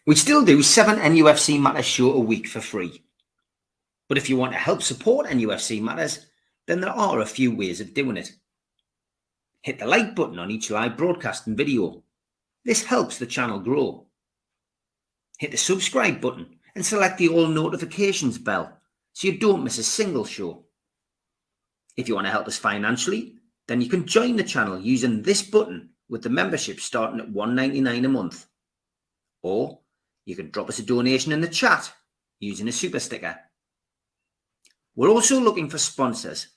We still do 7 NUFC Matters show a week for free. But if you want to help support NUFC Matters, then there are a few ways of doing it. Hit the like button on each live broadcast and video. This helps the channel grow. Hit the subscribe button and select the all notifications bell so you don't miss a single show. If you want to help us financially, then you can join the channel using this button with the membership starting at $1.99 a month. Or you can drop us a donation in the chat using a super sticker. We're also looking for sponsors.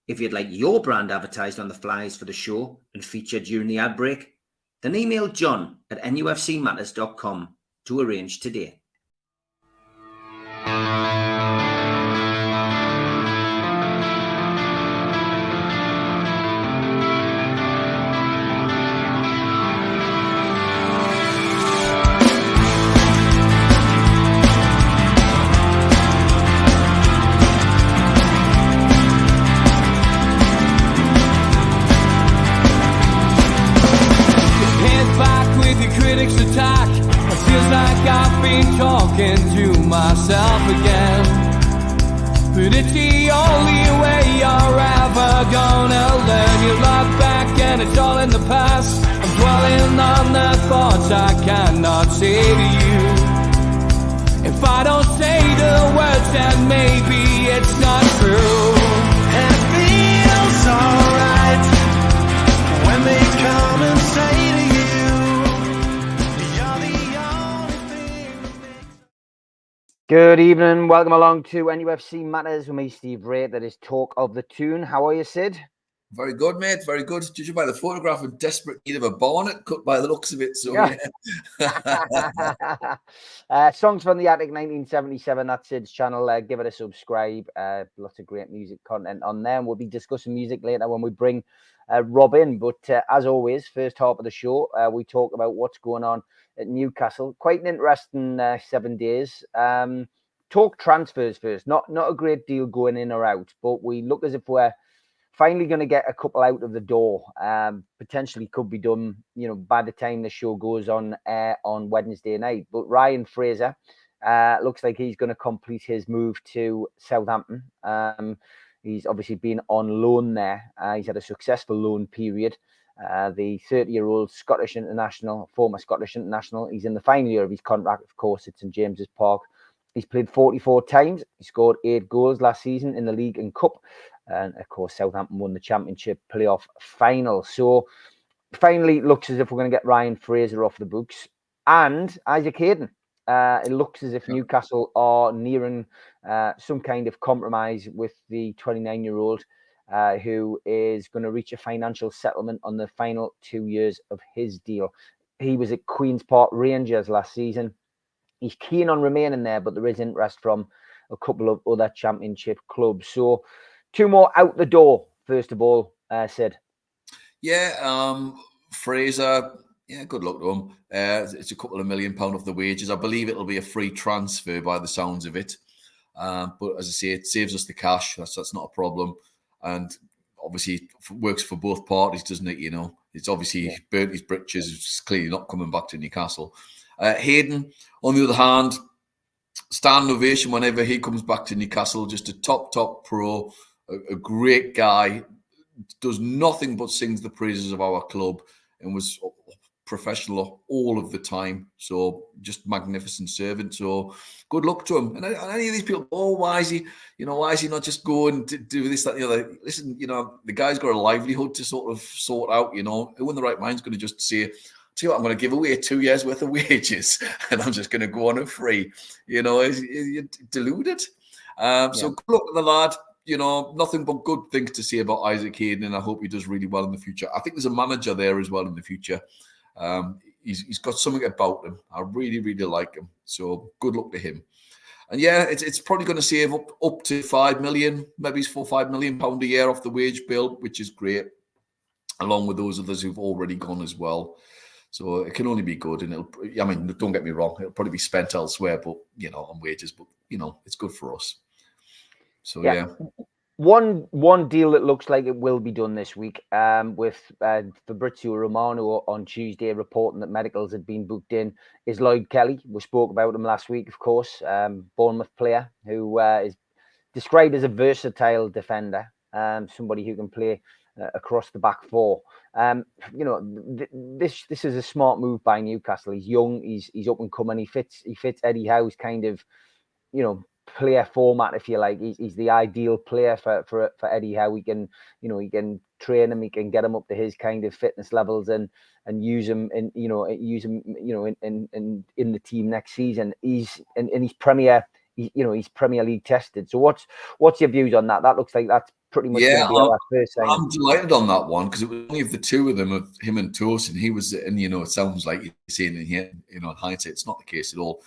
If you'd like your brand advertised on the flyers for the show and featured during the ad break, then email John at nufcmatters.com to arrange today. Attack. It feels like I've been talking to myself again. But it's the only way you're ever gonna learn. You look back and it's all in the past. I'm dwelling on the thoughts I cannot say to you. If I don't say the words, then maybe it's not true. And it feels alright when they come and say to you, good evening, welcome along to NUFC Matters with me, Steve Ray. That is Talk of the Toon. How are you, Sid? Very good, mate. Very good. Judging by the photograph, in desperate need of a bonnet cut by the looks of it. So, yeah. Songs from the Attic 1977. That's Sid's channel. Give it a subscribe. Lots of great music content on there. And we'll be discussing music later when we bring Rob in. But as always, first half of the show, we talk about what's going on at Newcastle. Quite an interesting 7 days. Talk transfers first. Not a great deal going in or out, but we look as if we're finally going to get a couple out of the door. Potentially could be done, by the time the show goes on air on Wednesday night. But Ryan Fraser looks like he's going to complete his move to Southampton. He's obviously been on loan there. He's had a successful loan period. The 30-year-old Scottish international, former Scottish international, he's in the final year of his contract, of course, at St James's Park. He's played 44 times. He scored 8 goals last season in the league and cup. And, of course, Southampton won the championship playoff final. So, finally, it looks as if we're going to get Ryan Fraser off the books. And Isaac Hayden. It looks as if Newcastle are nearing some kind of compromise with the 29-year-old who is going to reach a financial settlement on the final 2 years of his deal. He was at Queen's Park Rangers last season. He's keen on remaining there, but there is interest from a couple of other championship clubs. So 2 more out the door, first of all, Sid. Yeah, Fraser, good luck to him. It's a couple of £1 million off the wages. I believe it'll be a free transfer by the sounds of it. But as I say, it saves us the cash. That's not a problem. And obviously works for both parties, doesn't it? It's obviously burnt his britches. It's clearly not coming back to Newcastle. Hayden, on the other hand, standing ovation whenever he comes back to Newcastle. Just a top pro, a great guy. Does nothing but sings the praises of our club and was professional all of the time. So just magnificent servant. So good luck to him. And any of these people, why is he not just going to do this, that, and the other? Listen, the guy's got a livelihood to sort out, Who in the right mind is going to just say, tell you what, I'm going to give away 2 years worth of wages and I'm just going to go on it free. You're deluded. So good luck to the lad. Nothing but good things to say about Isaac Hayden, and I hope he does really well in the future. I think there's a manager there as well in the future. He's got something about him. I really, really like him. So good luck to him. And it's probably going to save up to 5 million, maybe it's £4-5 million a year off the wage bill, which is great, along with those others who've already gone as well. So it can only be good. And don't get me wrong, it'll probably be spent elsewhere, but on wages, but it's good for us. So One deal that looks like it will be done this week, with Fabrizio Romano on Tuesday reporting that medicals had been booked in, is Lloyd Kelly. We spoke about him last week, of course. Bournemouth player who is described as a versatile defender, somebody who can play across the back four. This is a smart move by Newcastle. He's young, he's up and coming. He fits Eddie Howe's kind of, player format, if you like. He's the ideal player for Eddie Howe. He can train him, he can get him up to his kind of fitness levels and use him in the team next season. He's Premier League tested. So what's your views on that? That looks like that's pretty much going to be our first signing. I'm delighted on that one because it was only of the two of them, of him and Toon. He was, and it sounds like you're saying in here, in hindsight, it's not the case at all.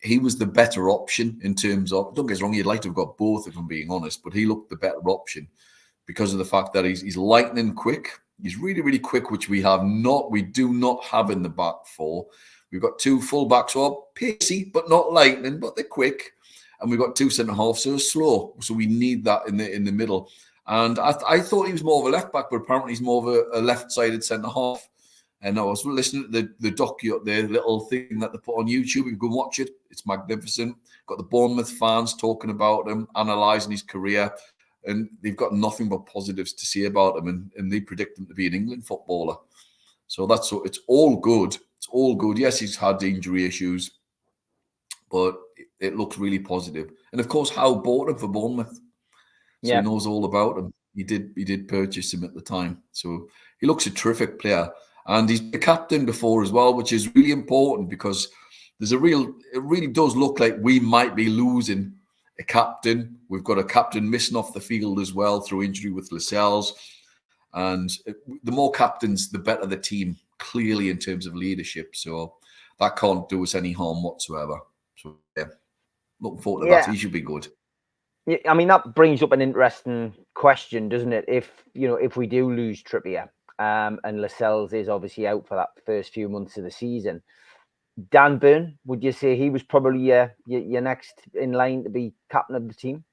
He was the better option in terms of, don't get us wrong, you'd like to have got both, if I'm being honest, but he looked the better option because of the fact that he's lightning quick. He's really, really quick, which we do not have in the back four. We've got two full backs who are pacey, but not lightning, but they're quick. And we've got two centre halves who are slow. So we need that in the middle. And I thought he was more of a left back, but apparently he's more of a left-sided centre half. And I was listening to the docu, the little thing that they put on YouTube. You can go and watch it. It's magnificent. Got the Bournemouth fans talking about him, analysing his career. And they've got nothing but positives to say about him. And they predict him to be an England footballer. So it's all good. It's all good. Yes, he's had injury issues, but it looks really positive. And of course, Howe bought him for Bournemouth. So he knows all about him. He did purchase him at the time. So he looks a terrific player. And he's the captain before as well, which is really important because it really does look like we might be losing a captain. We've got a captain missing off the field as well through injury with Lascelles. And the more captains, the better the team, clearly in terms of leadership. So that can't do us any harm whatsoever. So yeah, looking forward to that. He should be good. Yeah, I mean, that brings up an interesting question, doesn't it? If we do lose Trippier, and Lascelles is obviously out for that first few months of the season, Dan Burn, would you say he was probably your next in line to be captain of the team?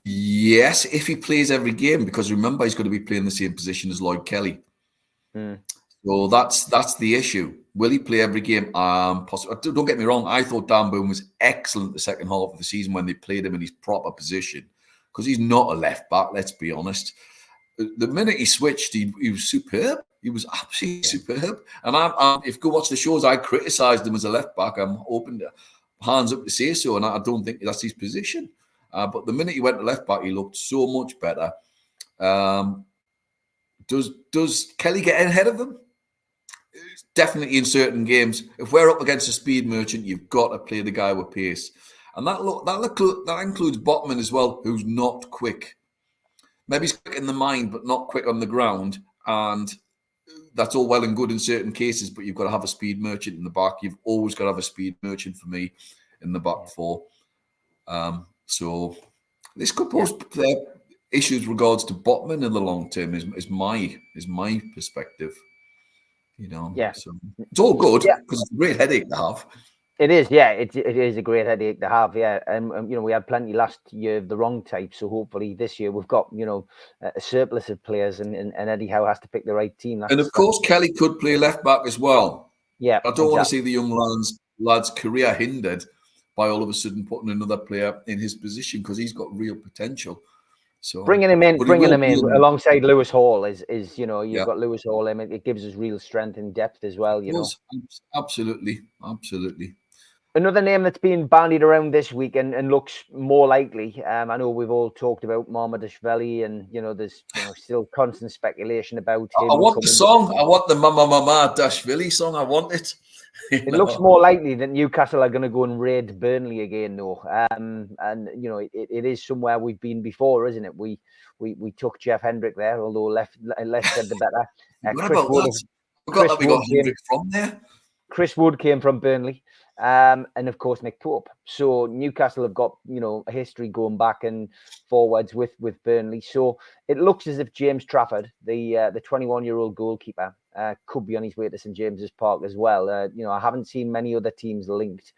Yes, if he plays every game, because remember he's going to be playing the same position as Lloyd Kelly. So that's the issue. Will he play every game? Possibly. Don't get me wrong. I thought Dan Burn was excellent the second half of the season when they played him in his proper position, because he's not a left back. Let's be honest. The minute he switched, he was superb. He was absolutely superb. And if you go watch the shows, I criticised him as a left back. I'm open, hands up to say so, and I don't think that's his position. But the minute he went to left back, he looked so much better. Does Kelly get ahead of him? Definitely in certain games. If we're up against a speed merchant, you've got to play the guy with pace, and that includes Botman as well, who's not quick. Maybe he's quick in the mind, but not quick on the ground. And that's all well and good in certain cases, but you've got to have a speed merchant in the back. You've always got to have a speed merchant for me in the back four. So this could pose issues regards to Botman in the long term. Is my perspective. So it's all good because it's a great headache to have. It is, it is a great headache to have, and we had plenty last year of the wrong type, so hopefully this year we've got a surplus of players, and Eddie Howe has to pick the right team. And of course, Kelly could play left back as well. Yeah, I don't want to see the young lad's career hindered by all of a sudden putting another player in his position, because he's got real potential. So bringing him in alongside Lewis Hall is you've got Lewis Hall. I mean, it gives us real strength and depth as well. Absolutely. Another name that's been bandied around this week and looks more likely. I know we've all talked about Mamardashvili, and there's still constant speculation about him. I want the song. I want the Mamardashvili song. I want it. It looks more likely that Newcastle are going to go and raid Burnley again, though. And it is somewhere we've been before, isn't it? We took Jeff Hendrick there, although less said the better. What about that? I forgot that we got Hendrick from there. Chris Wood came from Burnley. And of course Nick Pope. So Newcastle have got a history going back and forwards with Burnley. So it looks as if James Trafford, the 21-year-old goalkeeper, could be on his way to St James's Park as well. I haven't seen many other teams linked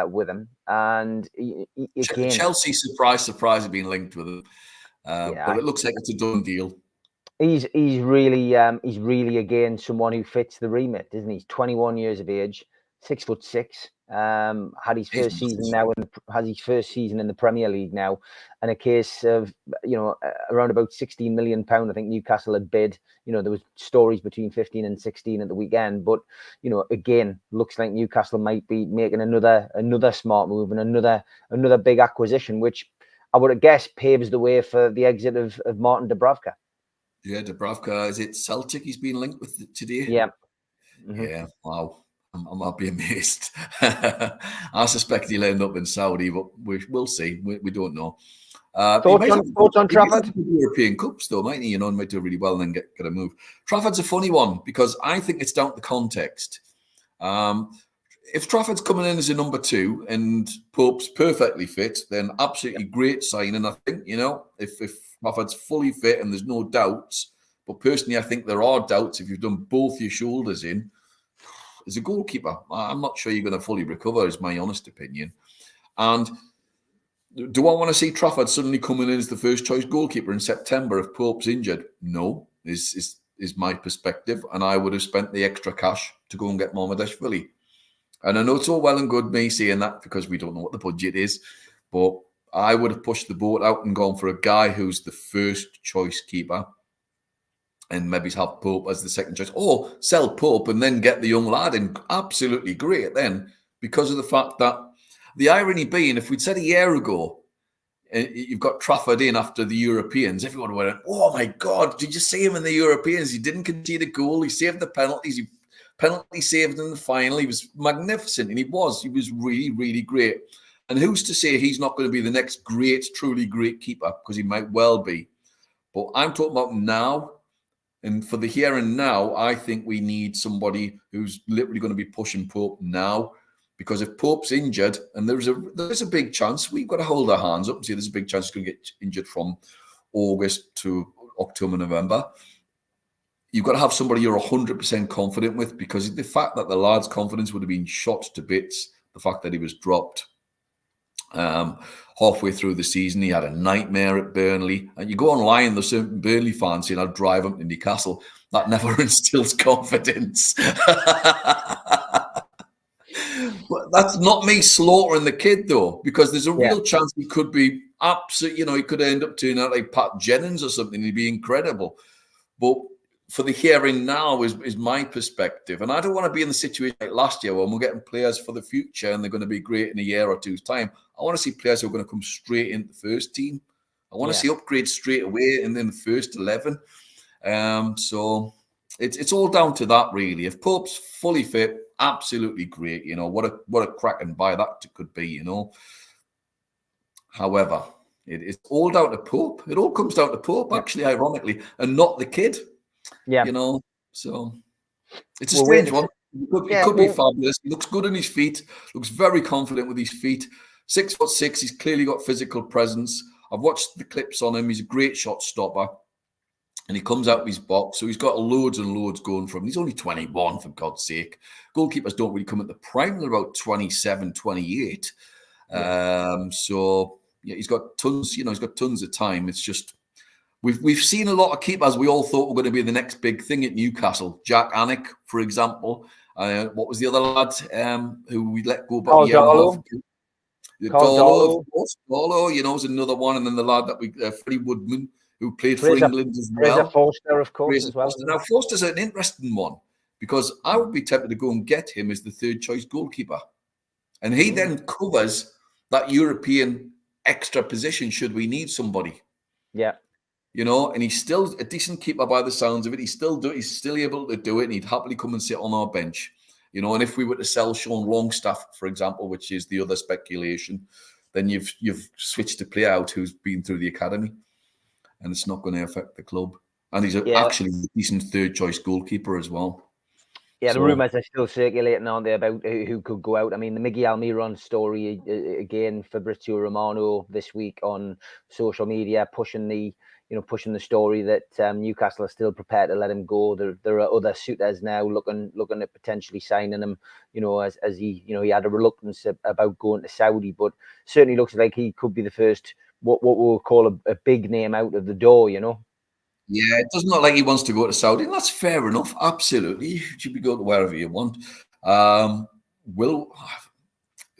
with him. And again, Chelsea, surprise, have been linked with him. But it looks like it's a done deal. He's really again someone who fits the remit, isn't he? He's 21 years of age, 6'6". Had his first season now, has his first season in the Premier League now, and a case of around about £16 million. I think Newcastle had bid. There was stories between 15 and 16 at the weekend, but again, looks like Newcastle might be making another smart move and another big acquisition, which I would guess paves the way for the exit of Martin Dubravka. Yeah, Dubravka, is it Celtic he's been linked with today? Yeah. Mm-hmm. Yeah, wow. I'll be amazed. I suspect he'll end up in Saudi, but we'll see. We don't know. Thoughts on Trafford? European Cups, though, might he? Might do really well and then get a move. Trafford's a funny one because I think it's down to context. If Trafford's coming in as a number 2 and Pope's perfectly fit, then absolutely great signing. I think, if Trafford's fully fit and there's no doubts, but personally, I think there are doubts if you've done both your shoulders in. As a goalkeeper, I'm not sure you're going to fully recover, is my honest opinion. And do I want to see Trafford suddenly coming in as the first choice goalkeeper in September if Pope's injured? No, is my perspective. And I would have spent the extra cash to go and get Mohamedashvili. And I know it's all well and good me saying that because we don't know what the budget is, but I would have pushed the boat out and gone for a guy who's the first choice keeper and maybe have Pope as the second choice, or sell Pope and then get the young lad in. Absolutely great then, because of the fact that the irony being, if we'd said a year ago, you've got Trafford in after the Europeans, everyone went, oh my God, did you see him in the Europeans? He didn't concede a goal. He saved the penalties. He penalty saved in the final. He was magnificent, and he was really, really great. And who's to say he's not going to be the next great, truly great keeper? Because he might well be. But I'm talking about now. And for the here and now, I think we need somebody who's literally going to be pushing Pope now. Because if Pope's injured, and there's a big chance, we've got to hold our hands up and say there's a big chance he's going to get injured from August to October, November. You've got to have somebody you're 100% confident with, because the fact that the lad's confidence would have been shot to bits, the fact that he was dropped halfway through the season, he had a nightmare at Burnley. And you go online, there's certain Burnley fans saying, I'll drive him to Newcastle. That never instills confidence. But that's not me slaughtering the kid, though, because there's a real chance he could be absolute, he could end up turning out like Pat Jennings or something. He'd be incredible. But for the here and now is my perspective. And I don't want to be in the situation like last year when we're getting players for the future and they're going to be great in a year or two's time. I want to see players who are going to come straight into the first team. I want to see upgrades straight away and then the first 11. So it's all down to that, really. If Pope's fully fit, absolutely great. What a cracking buy that could be, However, it's all down to Pope. It all comes down to Pope, actually, ironically, and not the kid. Yeah. So it's a strange one. It could be fabulous. He looks good on his feet, looks very confident with his feet. 6'6", he's clearly got physical presence. I've watched the clips on him. He's a great shot stopper. And he comes out of his box. So he's got loads and loads going from him. He's only 21, for God's sake. Goalkeepers don't really come at the prime. They're about 27, 28. So, he's got tons, he's got tons of time. It's just, we've seen a lot of keepers we all thought were going to be the next big thing at Newcastle. Jack Anick, for example. What was the other lad who we let go about a year and a half ago? Darlow, of course. Darlow, was another one. And then the lad that Freddie Woodman, who played for England as well. Fraser Forster, of course, as well. Now, Forster's an interesting one because I would be tempted to go and get him as the third choice goalkeeper. And he then covers that European extra position should we need somebody. Yeah. And he's still a decent keeper by the sounds of it. He's still able to do it, and he'd happily come and sit on our bench. And if we were to sell Sean Longstaff, for example, which is the other speculation, then you've switched a player out who's been through the academy, and it's not going to affect the club. And he's actually a decent third choice goalkeeper as well. Yeah, the rumours are still circulating, aren't they, about who could go out? I mean, the Miguel Almiron story, again, Fabrizio Romano this week on social media, pushing the story that Newcastle are still prepared to let him go. There are other suitors now looking at potentially signing him, as he had a reluctance about going to Saudi, but certainly looks like he could be the first what we'll call a big name out of the door, you know. Yeah, it doesn't look like he wants to go to Saudi, and that's fair enough. Absolutely, you should be going to wherever you want. It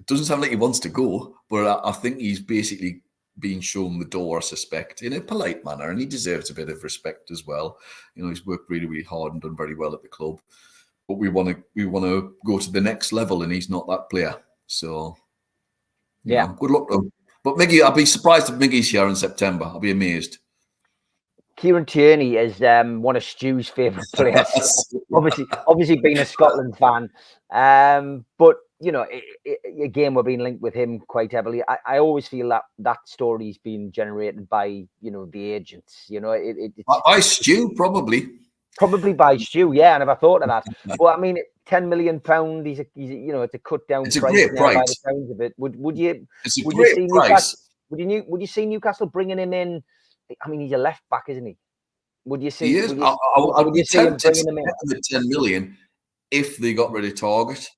doesn't sound like he wants to go, but I think he's basically being shown the door, I suspect, in a polite manner, and he deserves a bit of respect as well. You know, he's worked really, really hard and done very well at the club. But we want to go to the next level, and he's not that player. So, yeah, good luck to him. But Miggy, I'll be surprised if Miggy's here in September. I'll be amazed. Kieran Tierney is one of Stu's favourite players. obviously being a Scotland fan, but you know, again, we're being linked with him quite heavily. I always feel that story's been generated by, you know, the agents. You know, by Stu, probably by Stu. Yeah, I never thought of that. Well, I mean, £10 million. He's you know, it's a cut down. It's a great price by the sounds of it. Would you? It's a great price. Would you see Newcastle bringing him in? I mean, he's a left back, isn't he? Would you see? He is. I'd be tempted to bring him in at 10 million if they got rid of Target.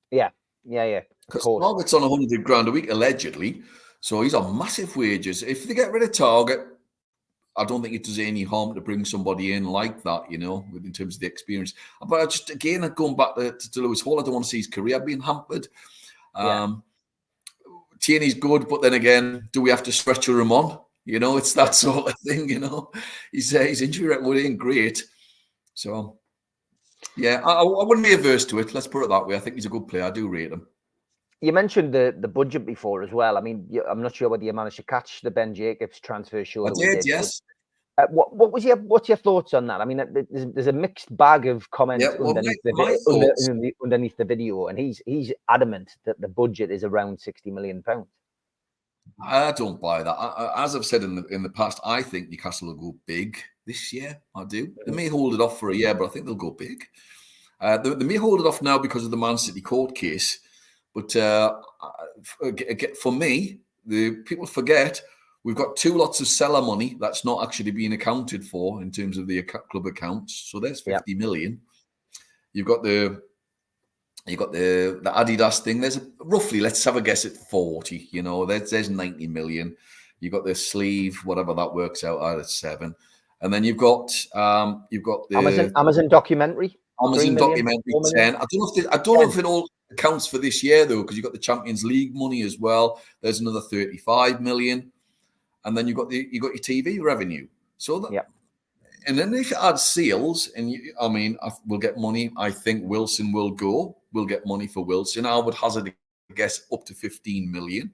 Yeah. Because Target's on £100,000 a week allegedly, so he's on massive wages. If they get rid of Target, I don't think it does any harm to bring somebody in like that, you know, in terms of the experience. But I just, again, going back to Lewis Hall, I don't want to see his career being hampered. Tierney's good, but then again, do we have to stretcher him on? You know, it's that sort of thing, you know. His injury record ain't great. So, yeah, I wouldn't be averse to it. Let's put it that way. I think he's a good player. I do rate him. You mentioned the budget before as well. I mean, I'm not sure whether you managed to catch the Ben Jacobs transfer show. I did, yes. What's your thoughts on that? I mean, there's a mixed bag of comments underneath the video, and he's adamant that the budget is around £60 million. I don't buy that. As I've said in the past, I think Newcastle will go big this year. I do. They may hold it off for a year, but I think they'll go big. They may hold it off now because of the Man City court case. But for me, the people forget we've got 2 lots of seller money that's not actually being accounted for in terms of the club accounts. So there's 50 million. You've got the Adidas thing. There's roughly, let's have a guess at 40. You know, there's 90 million. You've got the sleeve, whatever that works out at 7, and then you've got the Amazon documentary. Amazon documentary 10. I don't know if it all accounts for this year though, because you've got the Champions League money as well. There's another 35 million, and then you've got your TV revenue. So and then if you add sales, and we'll get money. I think Wilson will go. We'll get money for Wilson. I would hazard a guess up to 15 million.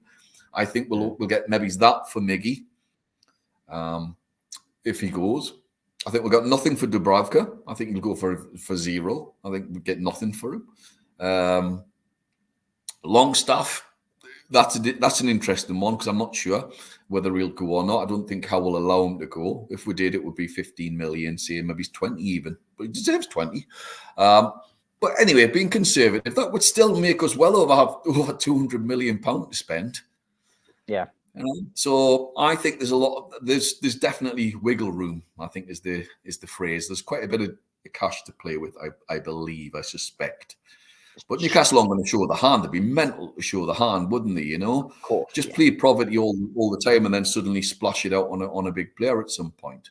I think we'll get maybe that for Miggy. If he goes, I think we've got nothing for Dubravka. I think he'll go for 0. I think we'll get nothing for him. Longstaff, that's an interesting one because I'm not sure whether he'll go or not. I don't think Howe will allow him to go. If we did, it would be 15 million, say maybe he's 20 even, but he deserves 20. But anyway, being conservative, that would still make us well over 200 million pounds to spend. Yeah. You know? So I think there's definitely wiggle room, I think is the phrase. There's quite a bit of cash to play with, I suspect. But Newcastle aren't going to show the hand. They'd be mental to show the hand, wouldn't they? You know, of course, just plead poverty all the time and then suddenly splash it out on a big player at some point.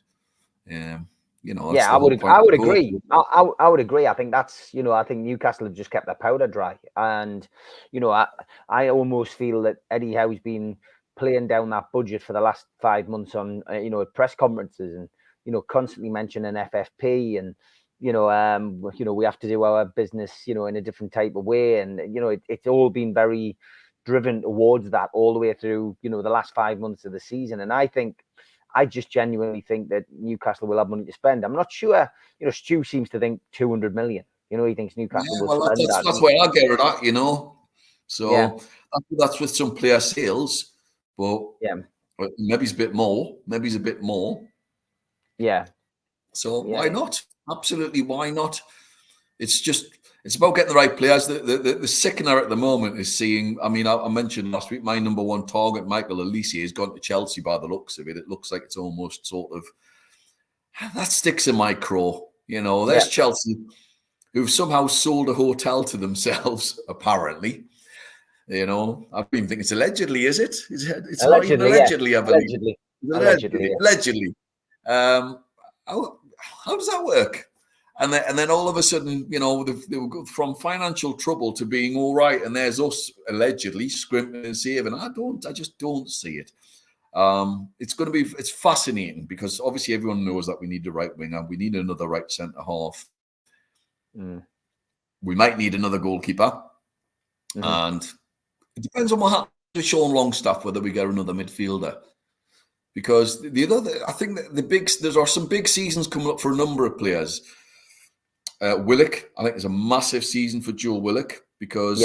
You know, I would agree. I would agree. I think that's, you know, I think Newcastle have just kept their powder dry, and you know, I almost feel that Eddie Howe's been playing down that budget for the last 5 months on at press conferences, and constantly mentioning FFP and. We have to do our business, in a different type of way. And, it's all been very driven towards that all the way through, the last 5 months of the season. And I just genuinely think that Newcastle will have money to spend. I'm not sure, Stu seems to think 200 million. He thinks Newcastle will spend that. That's where I get it at, So that's with some player sales. But maybe it's a bit more. Yeah. So why not? Absolutely, why not? It's about getting the right players. The sickener at the moment is seeing. I mean, I mentioned last week my number one target, Michael Olise, has gone to Chelsea by the looks of it. It looks like it's almost sort of that sticks in my craw. There's Chelsea, who've somehow sold a hotel to themselves, apparently. You know, I've been thinking it's allegedly, is it? It's not even Allegedly, yeah. allegedly, I believe. Allegedly. Allegedly. How does that work? And then all of a sudden, you know, they've got from financial trouble to being all right, and there's allegedly scrimping and saving. I just don't see it. It's fascinating because obviously everyone knows that we need the right winger, we need another right centre half. We might need another goalkeeper, and it depends on what happens to Sean Longstaff whether we get another midfielder. Because I think that there are some big seasons coming up for a number of players. Willock, I think, is a massive season for Joe Willock because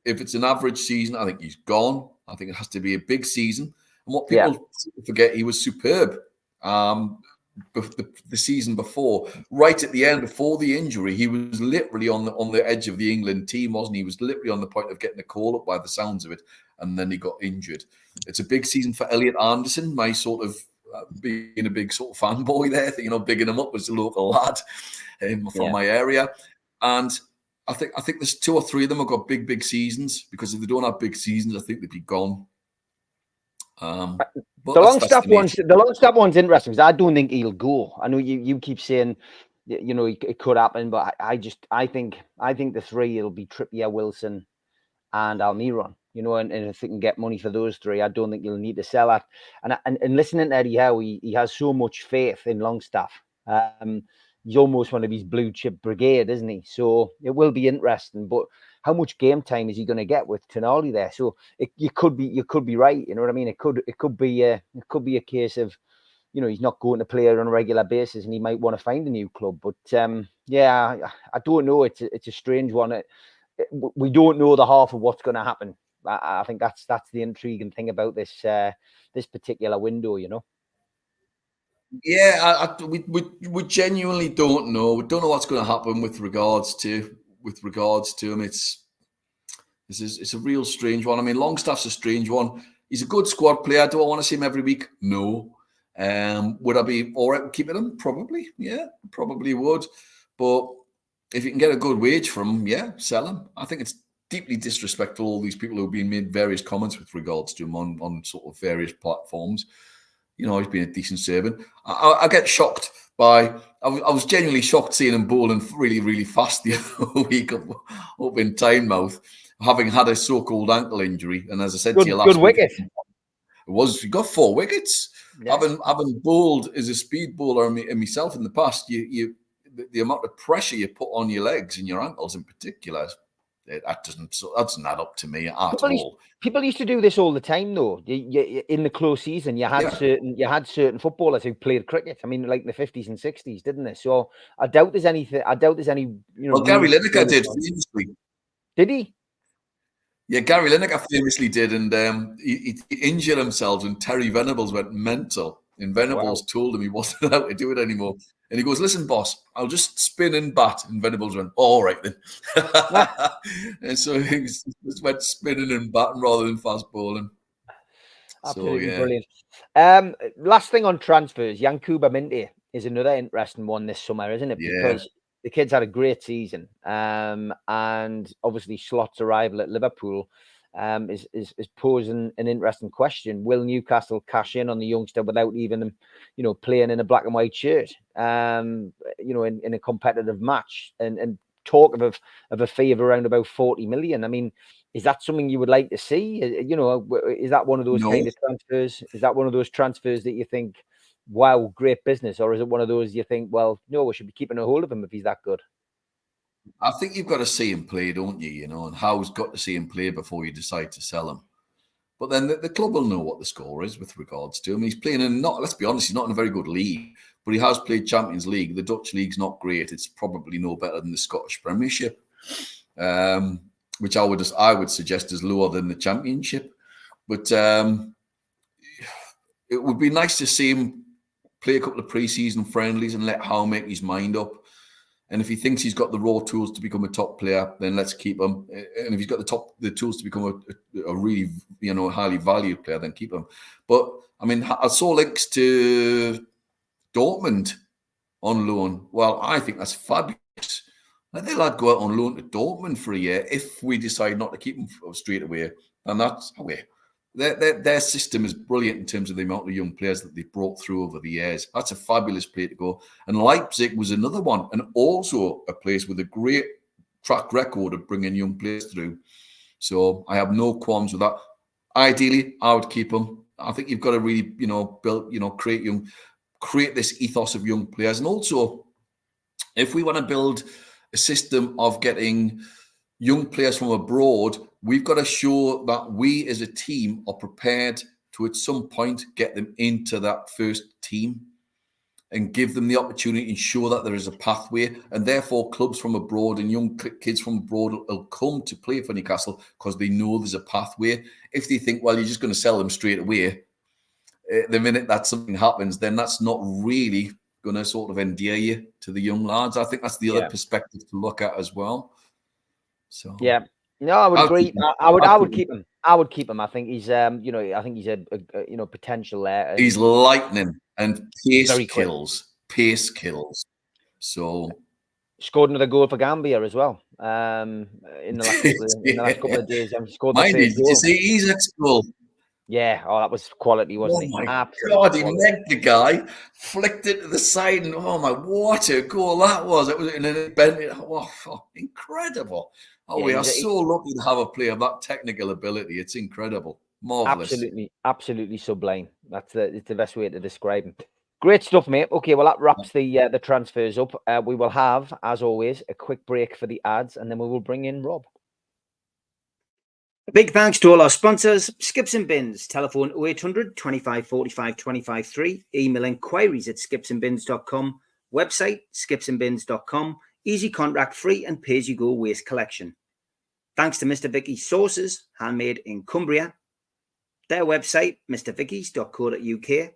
if it's an average season, I think he's gone. I think it has to be a big season. And what people forget, he was superb the season before. Right at the end, before the injury, he was literally on the edge of the England team, wasn't he? He was literally on the point of getting a call up by the sounds of it, and then he got injured. It's a big season for Elliot Anderson, my sort of being a big sort of fanboy there, you know, bigging him up as a local lad from my area. And I think there's 2 or 3 of them have got big seasons, because if they don't have big seasons, I think they'd be gone. The Longstaff one's interesting because I don't think he'll go. I know you keep saying, you know, it could happen, but I think the 3 it'll be Trippier, Wilson, and Almiron. You know, and if they can get money for those 3, I don't think you'll need to sell that. And listening to Eddie Howe, he has so much faith in Longstaff. He's almost one of his blue chip brigade, isn't he? So it will be interesting. But how much game time is he going to get with Tonali there? So you could be right. You know what I mean? It could be a case of, you know, he's not going to play on a regular basis, and he might want to find a new club. But I don't know. It's a strange one. We don't know the half of what's going to happen. I think that's the intriguing thing about this particular window, you know. Yeah, we genuinely don't know. We don't know what's going to happen with regards to him. It's a real strange one. I mean, Longstaff's a strange one. He's a good squad player. Do I want to see him every week? No. Would I be all right with keeping him? Probably. Yeah, probably would. But if you can get a good wage from him, sell him. I think it's deeply disrespectful, all these people who've been made various comments with regards to him on sort of various platforms. You know, he's been a decent servant. I get shocked by... I was genuinely shocked seeing him bowling really, really fast the other week up in Tynemouth, having had a so-called ankle injury. And as I said to you last week... Good wicket. He got 4 wickets. Yeah. Having bowled as a speed bowler and myself in the past, the amount of pressure you put on your legs and your ankles in particular... That doesn't add up to me at all. People used to do this all the time, though. In the close season, you had certain footballers who played cricket. I mean, like in the 50s and 60s, didn't they? So I doubt there's any. You know. Well, Gary Lineker did famously. Did he? Yeah, Gary Lineker famously did, and he injured himself, and Terry Venables went mental. And Venables told him he wasn't allowed to do it anymore. And he goes, "Listen, boss, I'll just spin and bat." And Venables went, "All right then." And so he just went spinning and batting rather than fast bowling. Absolutely brilliant. Last thing on transfers, Yankuba Minte is another interesting one this summer, isn't it? Because the kid's had a great season. And obviously Slot's arrival at Liverpool is posing an interesting question. Will Newcastle cash in on the youngster without even him, you know, playing in a black and white shirt, you know, in a competitive match, and talk of a fee of around about 40 million? I mean, is that something you would like to see? You know, is that one of those kind of transfers? Is that one of those transfers that you think, wow, great business? Or is it one of those you think, well, no, we should be keeping a hold of him if he's that good? I think you've got to see him play, don't you? You know, and Howe's got to see him play before you decide to sell him. But then the club will know what the score is with regards to him. He's playing in let's be honest, he's not in a very good league, but he has played Champions League. The Dutch league's not great. It's probably no better than the Scottish Premiership, which I would suggest is lower than the Championship. But it would be nice to see him play a couple of pre-season friendlies and let Howe make his mind up. And if he thinks he's got the raw tools to become a top player, then let's keep him. And if he's got the tools to become a really, you know, highly valued player, then keep him. But I mean, I saw links to Dortmund on loan. Well, I think that's fabulous. Let the lad go out on loan to Dortmund for a year if we decide not to keep him straight away. And that's away. Their system is brilliant in terms of the amount of young players that they've brought through over the years. That's a fabulous place to go. And Leipzig was another one, and also a place with a great track record of bringing young players through. So I have no qualms with that. Ideally, I would keep them. I think you've got to really, build, create this ethos of young players. And also, if we want to build a system of getting young players from abroad, we've got to show that we as a team are prepared to at some point get them into that first team and give them the opportunity and show that there is a pathway. And therefore, clubs from abroad and young kids from abroad will come to play for Newcastle because they know there's a pathway. If they think, well, you're just going to sell them straight away, the minute that something happens, then that's not really going to sort of endear you to the young lads. I think that's the other perspective to look at as well. So yeah, no, I would agree. I would keep him. I would keep him. I think he's, I think he's a potential there. He's lightning and pace kills. So scored another goal for Gambia as well. In the last couple of days, scored. Mind you, did you see he's ex-goal? Yeah, that was quality, wasn't he? Oh my Absolute God, quality. He legged the guy, flicked it to the side, and oh my, what a goal that was! It was, and then it bent it. Oh, incredible! Oh, we are so lucky to have a player of that technical ability. It's incredible, marvelous. Absolutely sublime. It's the best way to describe him. Great stuff, mate. Okay, well that wraps the transfers up. We will have, as always, a quick break for the ads, and then we will bring in Rob. A big thanks to all our sponsors, Skips and Bins, telephone 0800 25 45 25 3, email inquiries at skipsandbins.com, website skipsandbins.com, easy contract free and pay-as-you-go waste collection. Thanks to Mr. Vicky's Sauces, handmade in Cumbria, their website mrvickies.co.uk,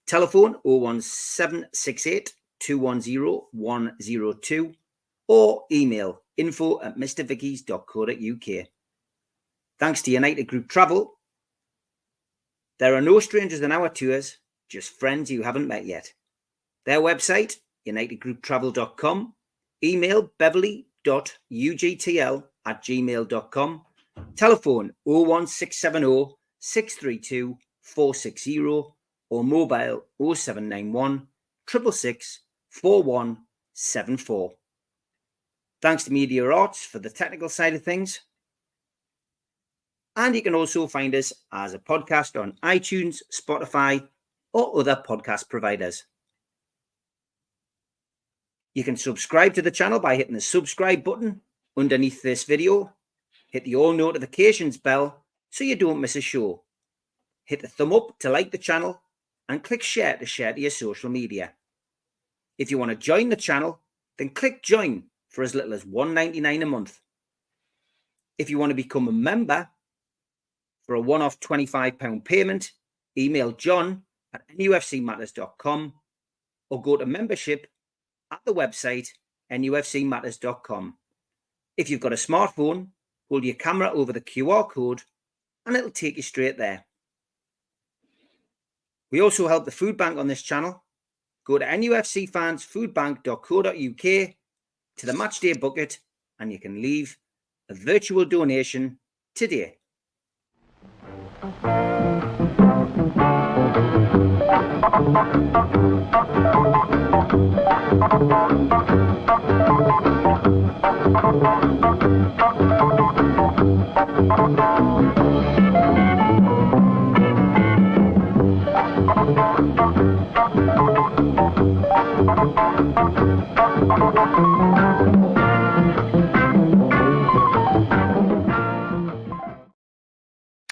telephone 01768 210 102, or email info@mrvickies.co.uk. Thanks to United Group Travel. There are no strangers on our tours, just friends you haven't met yet. Their website, unitedgrouptravel.com, email beverly.ugtl@gmail.com, telephone 01670 632 460, or mobile 0791 666 4174. Thanks to Media Arts for the technical side of things. And you can also find us as a podcast on iTunes, Spotify, or other podcast providers. You can subscribe to the channel by hitting the subscribe button underneath this video. Hit the all notifications bell so you don't miss a show. Hit the thumb up to like the channel and click share to share to your social media. If you want to join the channel, then click join for as little as $1.99 a month. If you want to become a member, for a one-off £25 payment, email john@nufcmatters.com or go to membership at the website nufcmatters.com. If you've got a smartphone, hold your camera over the QR code and it'll take you straight there. We also help the food bank on this channel. Go to nufcfansfoodbank.co.uk to the matchday bucket and you can leave a virtual donation today.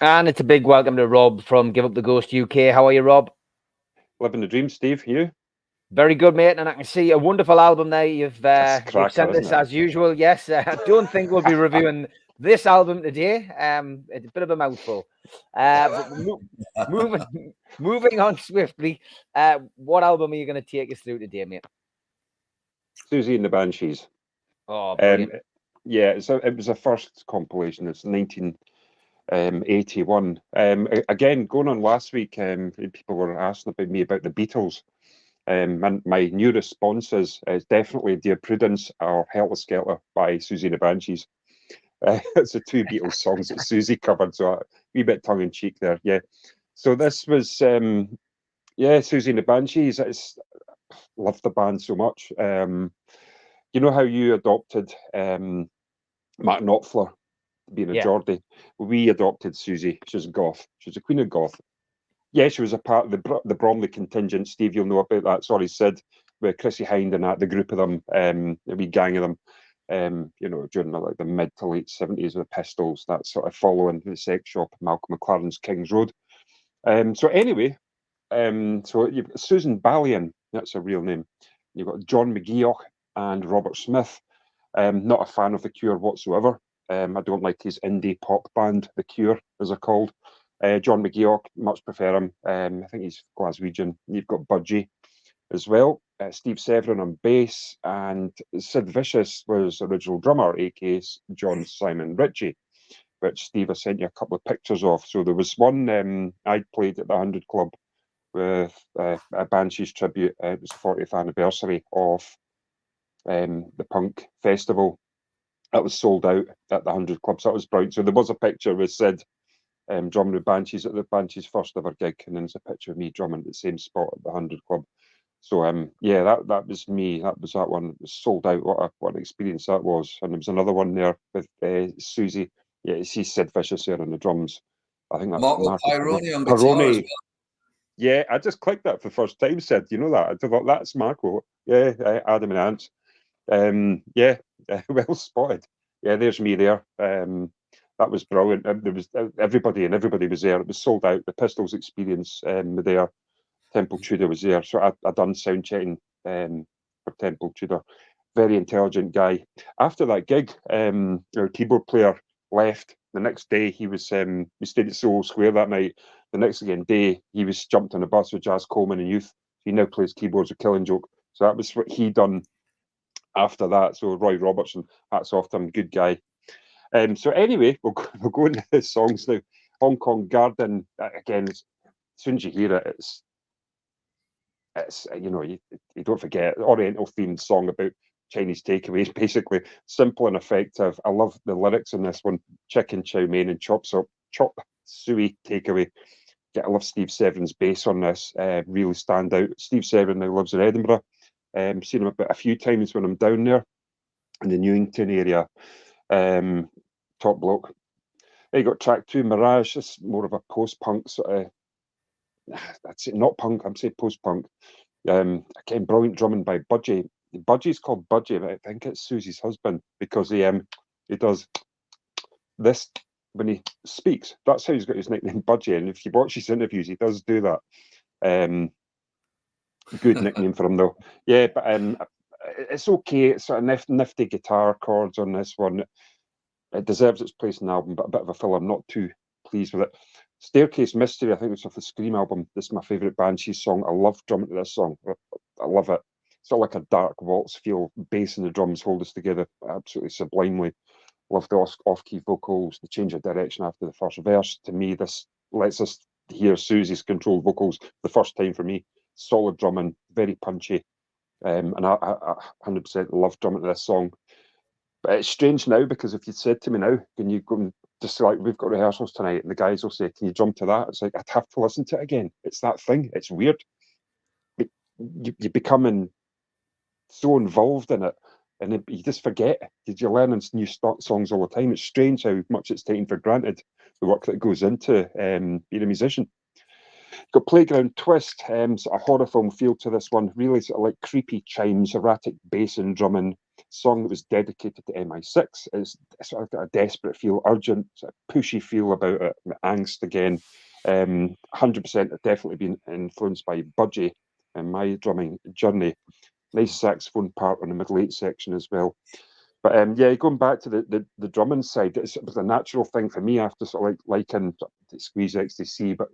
And it's a big welcome to Rob from Give Up the Ghost UK. How are you, Rob? Living the dream, Steve. You? Very good, mate. And I can see a wonderful album there. You've sent us as usual. Yes, I don't think we'll be reviewing this album today. It's a bit of a mouthful. But moving on swiftly, what album are you going to take us through today, mate? Susie and the Banshees. Oh, brilliant. Yeah, so it was a first compilation. It's 1981. Again, going on last week, people were asking about me about the Beatles. My new response is definitely Dear Prudence or Helter Skelter by Susie and the Banshees. It's the two Beatles songs that Susie covered, so a wee bit tongue-in-cheek there, yeah. So this was, Susie and the Banshees. Loved the band so much. You know how you adopted Martin Knopfler being a Geordie? We adopted Susie. She's goth. She's the queen of goth. Yeah, she was a part of the Bromley contingent. Steve, you'll know about that. Sorry, Sid, with Chrissy Hind and that, the group of them, a wee gang of them, during the mid to late 70s with the Pistols, that sort of following the Sex Shop, Malcolm McLaren's King's Road. So anyway, so you've got Susan Ballion, that's her real name. You've got John McGeoch and Robert Smith. Not a fan of The Cure whatsoever. I don't like his indie pop band, The Cure, as they're called. John McGeoch, much prefer him. I think he's Glaswegian. You've got Budgie as well. Steve Severin on bass, and Sid Vicious was original drummer, aka John Simon Ritchie, which Steve, I sent you a couple of pictures of. So there was one I played at the 100 Club with a Banshees tribute. It was the 40th anniversary of the punk festival. That was sold out at the 100 Club, so that was brilliant. So there was a picture with Sid drumming with Banshees at the Banshees' first ever gig, and then there's a picture of me drumming at the same spot at the 100 Club. So that was me. That was that one. It was sold out. What an experience that was. And there was another one there with Susie. Yeah, you see Sid Vicious there on the drums. I think that's Marco Pironi on guitar as well. Yeah, I just clicked that for the first time, Sid. You know that? I thought that's Marco. Yeah, Adam and Ant. Well spotted. Yeah, there's me there. That was brilliant. There was everybody was there. It was sold out. The Pistols experience were there. Temple Tudor was there, so I done sound checking for Temple Tudor. Very intelligent guy. After that gig, our keyboard player left. The next day, he was we stayed at Soho Square that night. The next day, he was jumped on a bus with Jazz Coleman and Youth. He now plays keyboards with Killing Joke. So that was what he done after that. So Roy Robertson, hats off to him, good guy. So anyway, we'll go into the songs now. Hong Kong Garden, again, as soon as you hear it, it's you don't forget, Oriental themed song about Chinese takeaways, basically simple and effective. I love the lyrics in this one. Chicken chow mein and chop suey takeaway. I love Steve Severin's bass on this. Really stand out. Steve Severin now lives in Edinburgh. Seen him about a few times when I'm down there in the Newington area. Top bloke. You got track 2, Mirage. It's more of a post-punk sort of. That's it, not punk. I'm saying post-punk. Again, brilliant drumming by Budgie. Budgie's called Budgie, but I think it's Susie's husband because he does this when he speaks. That's how he's got his nickname, Budgie. And if you watch his interviews, he does do that. Good nickname for him though. Yeah, but it's okay. It's sort of nifty guitar chords on this one. It deserves its place in the album, but a bit of a filler. I'm not too pleased with it. Staircase Mystery, I think it's off the Scream album. This is my favourite Banshees song. I love drumming to this song. I love it. It's sort of like a dark waltz feel. Bass and the drums hold us together absolutely sublimely. Love the off-key vocals, the change of direction after the first verse. To me, this lets us hear Susie's controlled vocals the first time for me. Solid drumming, very punchy. And I 100% love drumming to this song. But it's strange now because if you said to me now, can you go and just like, we've got rehearsals tonight, and the guys will say, can you drum to that? It's like, I'd have to listen to it again. It's that thing. It's weird. But you're becoming so involved in it, and you just forget. You're learning new songs all the time. It's strange how much it's taken for granted, the work that goes into being a musician. Got Playground Twist, sort of horror film feel to this one. Really sort of like creepy chimes, erratic bass and drumming. Song that was dedicated to MI6. It's sort of got a desperate feel, urgent, sort of pushy feel about it, angst again. 100% definitely been influenced by Budgie and my drumming journey. Nice saxophone part on the middle 8 section as well. But going back to the drumming side, it was a natural thing for me after sort of liking Squeeze XTC, but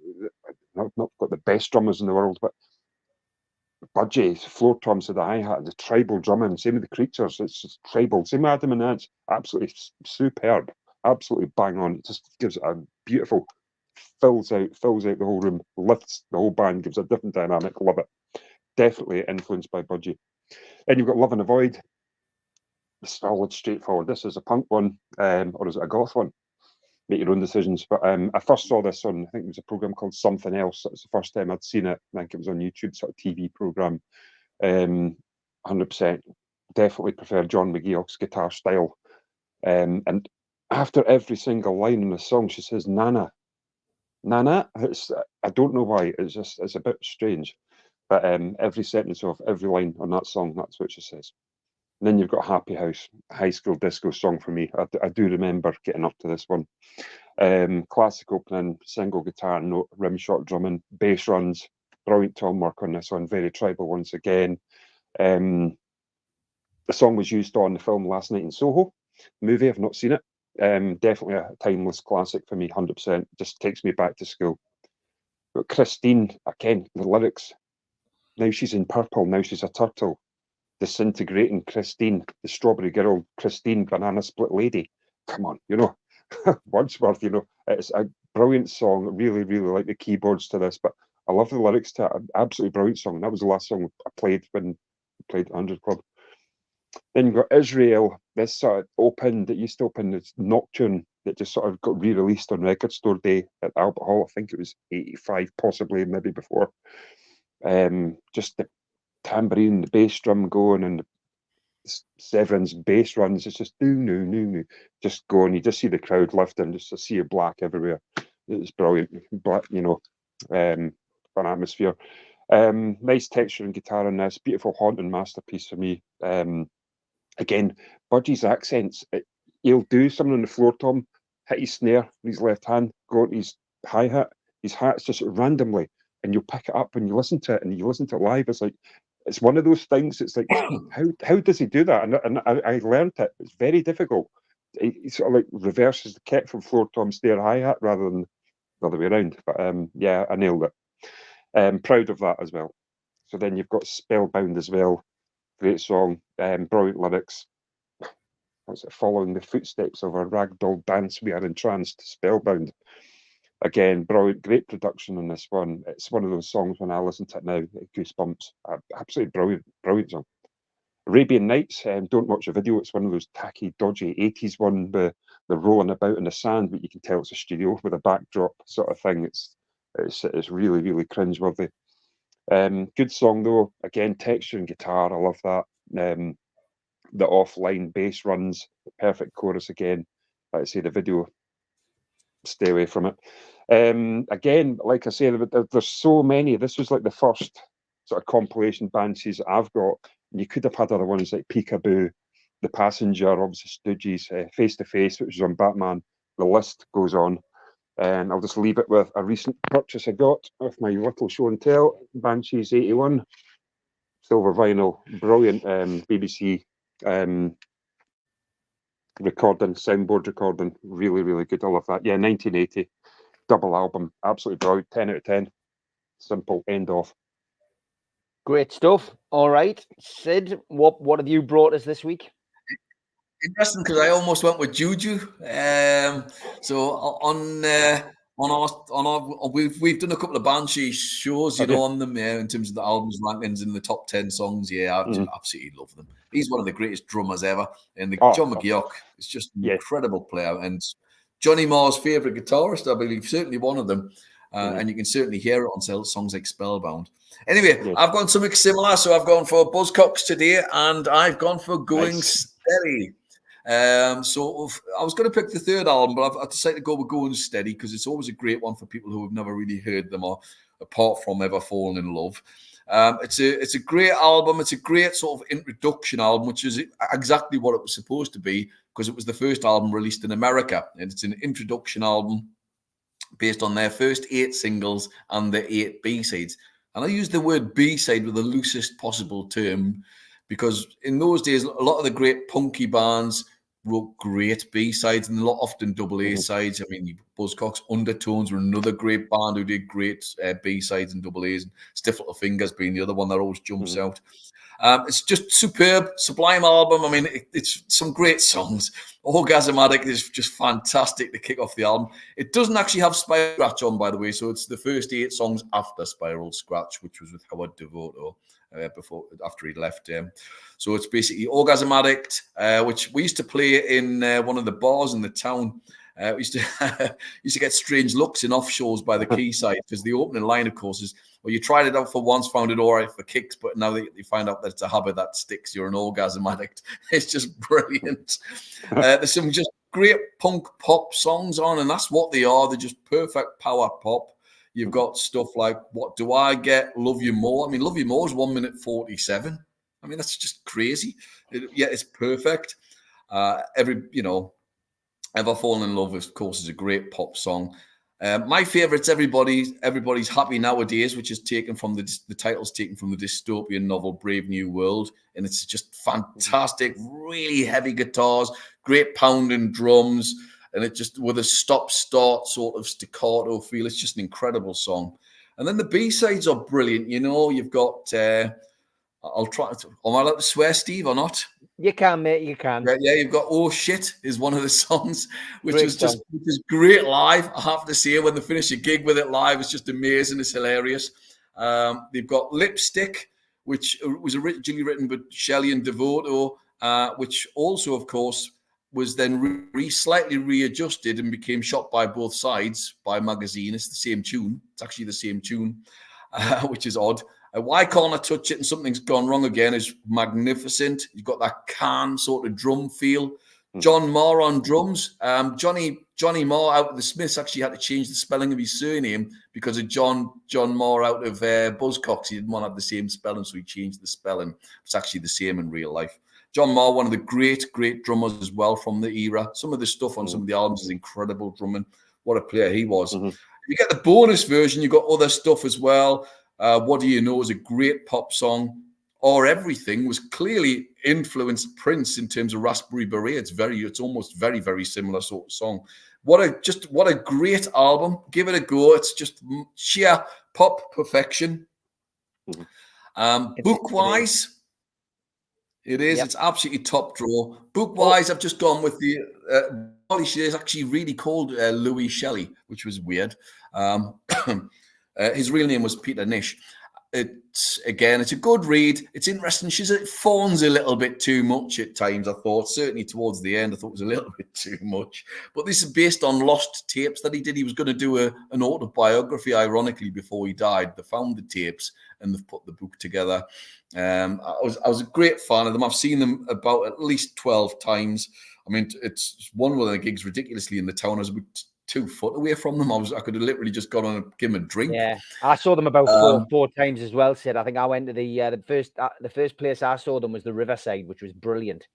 I've not got the best drummers in the world, but Budgie, floor toms to the hi-hat, the tribal drumming, same with the Creatures, it's just tribal. Same with Adam and Ants, absolutely superb, absolutely bang on. It just gives it a beautiful, fills out the whole room, lifts the whole band, gives a different dynamic, love it. definitely influenced by Budgie. Then you've got Love in the Void. Solid, straightforward. This is a punk one, or is it a goth one? Make your own decisions. But I first saw this on, I think it was a program called Something Else. It was the first time I'd seen it. I think it was on YouTube, sort of TV program. 100%. Definitely prefer John McGeoch's guitar style. And after every single line in the song, she says, Nana. Nana. I don't know why. It's a bit strange. But every sentence of every line on that song, that's what she says. And then you've got Happy House, high school disco song for me. I do remember getting up to this one. Classic opening, single guitar note, rim shot drumming, bass runs, brilliant tom work on this one, very tribal once again. The song was used on the film Last Night in Soho movie. I've not seen it. Definitely a timeless classic for me, 100%. Just takes me back to school. But Christine, again, the lyrics. Now she's in purple, now she's a turtle. Disintegrating Christine, the strawberry girl, Christine, banana split lady. Come on, Wordsworth, it's a brilliant song. Really, really like the keyboards to this, but I love the lyrics to it. Absolutely brilliant song. That was the last song I played when I played the 100 Club. Then you've got Israel, this sort of that used to open this Nocturne that just sort of got re-released on Record Store Day at Albert Hall. I think it was 85, possibly, maybe before. Just the tambourine, the bass drum going, and Severin's bass runs. It's just just going. You just see the crowd lifting, just a sea of black everywhere. It's brilliant, black, fun atmosphere. Nice texture and guitar on this. Beautiful haunting masterpiece for me. Again, Budgie's accents. He'll do something on the floor tom, hit his snare with his left hand, go on his hi-hat. His hat's just randomly, and you'll pick it up when you listen to it, and you listen to it live. It's one of those things. It's like, how does he do that? And I learned it. It's very difficult. He sort of like reverses the kick from floor tom, snare, hi-hat rather than the other way around. But yeah, I nailed it. Proud of that as well. So then you've got Spellbound as well. Great song, brilliant lyrics. What's it? Following the footsteps of a ragdoll dance, we are entranced. Spellbound. Again, brilliant, great production on this one. It's one of those songs when I listen to it now, goosebumps. Absolutely brilliant song. Arabian Nights, don't watch the video. It's one of those tacky, dodgy 80s one where they're rolling about in the sand, but you can tell it's a studio with a backdrop sort of thing. It's really, really cringeworthy. Good song though. Again, texture and guitar, I love that. The offline bass runs, the perfect chorus again. Like I say, the video, stay away from it. Again, like I say, there's so many. This was like the first sort of compilation Banshees I've got. And you could have had other ones like Peekaboo, The Passenger, obviously Stooges, Face to Face, which was on Batman. The list goes on. And I'll just leave it with a recent purchase I got of my little show and tell, Banshees 81. Silver vinyl, brilliant BBC recording, soundboard recording, really, really good. I love that. Yeah, 1980, double album, absolutely brilliant, 10 out of 10. Simple, end off. Great stuff. All right, Sid, what have you brought us this week? Interesting, because I almost went with Juju. So we've done a couple of Banshee shows, on them, in terms of the albums rankings in the top 10 songs. Yeah, I just absolutely love them. He's one of the greatest drummers ever, and John McGeoch is just an incredible player, and Johnny Marr's favourite guitarist, I believe, certainly one of them. And you can certainly hear it on songs like Spellbound. Anyway, I've gone something similar, so I've gone for Buzzcocks today, and I've gone for Going Steady. So I was going to pick the third album, but I've decided to go with Going Steady because it's always a great one for people who have never really heard them or apart from ever fallen in love. It's a great album. It's a great sort of introduction album, which is exactly what it was supposed to be because it was the first album released in America, and it's an introduction album based on their first 8 singles and their 8 B-sides. And I use the word B-side with the loosest possible term because in those days, a lot of the great punky bands wrote great B-sides and often double A-sides. I mean, Buzzcocks, Undertones were another great band who did great B-sides and double A's. And Stiff Little Fingers being the other one that always jumps out. It's just superb, sublime album. I mean, it's some great songs. Orgasmatic is just fantastic to kick off the album. It doesn't actually have Spiral Scratch on, by the way, so it's the first 8 songs after Spiral Scratch, which was with Howard Devoto after he left. So it's basically Orgasmatic, which we used to play in one of the bars in the town. We used to get strange looks in offshores by the quayside because the opening line, of course, is, well, you tried it out for once, found it all right for kicks, but now you find out that it's a habit that sticks. You're an orgasm addict. It's just brilliant. There's some just great punk pop songs on, and that's what they are. They're just perfect power pop. You've got stuff like What Do I Get? Love You More. I mean, Love You More is 1 minute 47. I mean, that's just crazy. It's perfect. Ever Fallen in Love, of course, is a great pop song. My favourite's Everybody's Happy Nowadays, which is taken from the title's taken from the dystopian novel Brave New World, and it's just fantastic, really heavy guitars, great pounding drums, and it just with a stop-start sort of staccato feel. It's just an incredible song. And then the B-sides are brilliant. You know, you've got I'll try. Am I allowed to swear, Steve, or not? You can, mate. You can. Yeah, you've got "Oh Shit" is one of the songs, which is great live. I have to say, when they finish a gig with it live, it's just amazing. It's hilarious. They've got "Lipstick," which was originally written by Shelley and Devoto, which also, of course, was then slightly readjusted and became shot by both sides by Magazine. It's the same tune. It's actually the same tune, which is odd. Why Can't I Touch It and Something's Gone Wrong Again is magnificent. You've got that Can sort of drum feel. John Marr on drums. Johnny Marr out of the Smiths actually had to change the spelling of his surname because of John Marr out of Buzzcocks. He didn't want to have the same spelling, so he changed the spelling. It's actually the same in real life. John Marr, one of the great drummers as well from the era. Some of the stuff on some of the albums is incredible drumming. What a player he was. If you get the bonus version, you've got other stuff as well. What Do You Know is a great pop song. Or Everything was clearly influenced Prince in terms of Raspberry Beret. It's almost very, very similar sort of song. What a great album. Give it a go. It's just sheer pop perfection. Book-wise, it is. Yep. It's absolutely top drawer. Book-wise, I've just gone with the Molly is actually really called Louis Shelley, which was weird. His real name was Peter Nish. It's a good read. It's interesting. It fawns a little bit too much at times, I thought. Certainly towards the end, I thought it was a little bit too much. But this is based on lost tapes that he did. He was going to do an autobiography, ironically, before he died. They found the tapes and they've put the book together. I was a great fan of them. I've seen them about at least 12 times. I mean, it's one of the gigs ridiculously in the town. I was about 2 foot away from them. I could have literally just gone on and give them a drink. Yeah, I saw them about four times as well, Sid. I think I went to the first place I saw them was the Riverside, which was brilliant.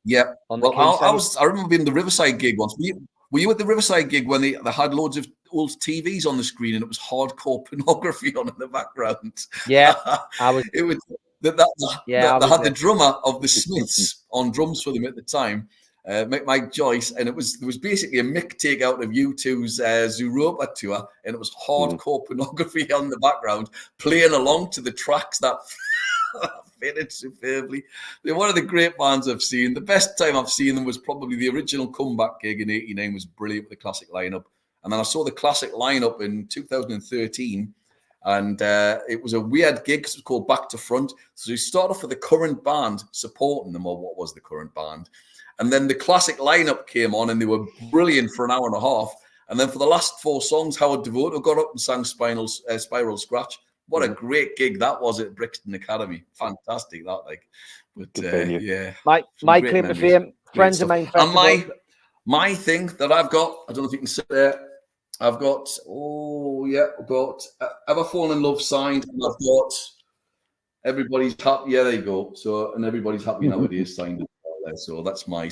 Yeah. I remember being the Riverside gig once. Were you at the Riverside gig when they had loads of old TVs on the screen and it was hardcore pornography on in the background? Yeah, I was. It was they had the drummer of the Smiths on drums for them at the time. Mike Joyce, and there was basically a Mick take out of U2's Zooropa tour, and it was hardcore pornography on the background, playing along to the tracks that fitted superbly. They're one of the great bands I've seen. The best time I've seen them was probably the original Comeback gig in '89. Was brilliant with the classic lineup, and then I saw the classic lineup in 2013. And it was a weird gig because it was called Back to Front. So you start off with the current band supporting them, or what was the current band. And then the classic lineup came on and they were brilliant for an hour and a half. And then for the last 4 songs, Howard Devoto got up and sang Spiral Scratch. What a great gig that was at Brixton Academy. Fantastic, that like. But yeah. My claim to fame, friends of mine. And my thing that I've got, I don't know if you can sit there. I've got, Ever Fallen in Love signed, and I've got Everybody's Happy. Yeah, there you go. So, and Everybody's Happy Nowadays signed. So that's my